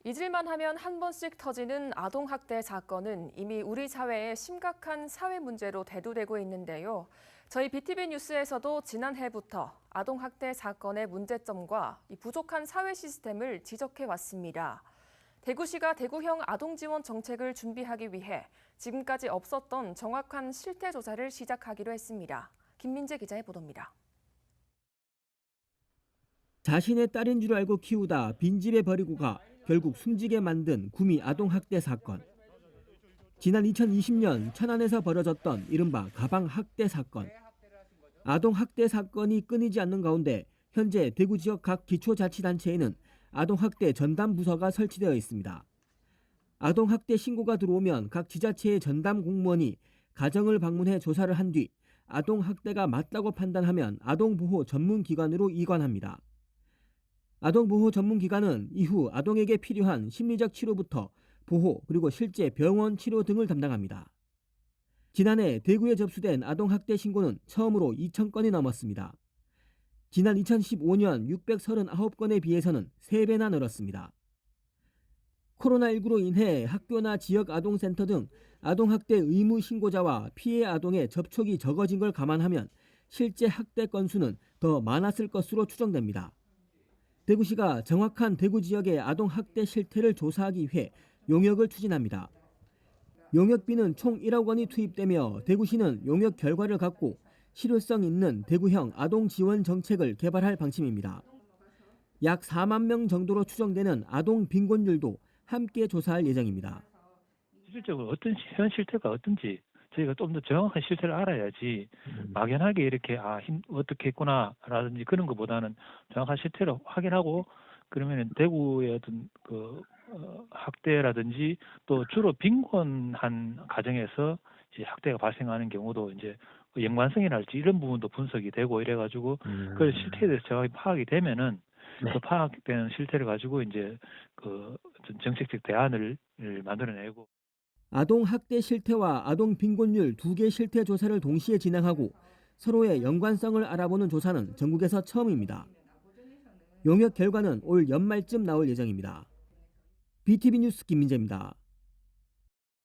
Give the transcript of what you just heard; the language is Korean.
잊을만 하면 한 번씩 터지는 아동학대 사건은 이미 우리 사회의 심각한 사회 문제로 대두되고 있는데요. 저희 BTV 뉴스에서도 지난해부터 아동학대 사건의 문제점과 이 부족한 사회 시스템을 지적해 왔습니다. 대구시가 대구형 아동지원 정책을 준비하기 위해 지금까지 없었던 정확한 실태 조사를 시작하기로 했습니다. 김민재 기자의 보도입니다. 자신의 딸인 줄 알고 키우다 빈집에 버리고 가 결국 숨지게 만든 구미 아동학대 사건. 지난 2020년 천안에서 벌어졌던 이른바 가방학대 사건. 아동학대 사건이 끊이지 않는 가운데 현재 대구 지역 각 기초자치단체에는 아동학대 전담 부서가 설치되어 있습니다. 아동학대 신고가 들어오면 각 지자체의 전담 공무원이 가정을 방문해 조사를 한 뒤 아동학대가 맞다고 판단하면 아동보호 전문기관으로 이관합니다. 아동보호 전문기관은 이후 아동에게 필요한 심리적 치료부터 보호 그리고 실제 병원 치료 등을 담당합니다. 지난해 대구에 접수된 아동학대 신고는 처음으로 2,000건이 넘었습니다. 지난 2015년 639건에 비해서는 3배나 늘었습니다. 코로나19로 인해 학교나 지역 아동센터 등 아동학대 의무 신고자와 피해 아동의 접촉이 적어진 걸 감안하면 실제 학대 건수는 더 많았을 것으로 추정됩니다. 대구시가 정확한 대구 지역의 아동학대 실태를 조사하기 위해 용역을 추진합니다. 용역비는 총 1억 원이 투입되며 대구시는 용역 결과를 갖고 실효성 있는 대구형 아동지원 정책을 개발할 방침입니다. 약 4만 명 정도로 추정되는 아동 빈곤율도 함께 조사할 예정입니다. 실질적으로 어떤 현 실태가 어떤지 저희가 좀 더 정확한 실태를 알아야지 막연하게 이렇게 어떻게 했구나라든지 그런 것보다는 정확한 실태를 확인하고 그러면 대구의 어떤 학대라든지 또 주로 빈곤한 가정에서 이제 학대가 발생하는 경우도 이제 연관성이랄지 이런 부분도 분석이 되고 이래가지고 그 실태에 대해서 정확히 파악이 되면은 그 파악된 실태를 가지고 이제 정책적 대안을 만들어내고. 아동학대 실태와 아동 빈곤율 2개 실태 조사를 동시에 진행하고 서로의 연관성을 알아보는 조사는 전국에서 처음입니다. 용역 결과는 올 연말쯤 나올 예정입니다. BTV 뉴스 김민재입니다.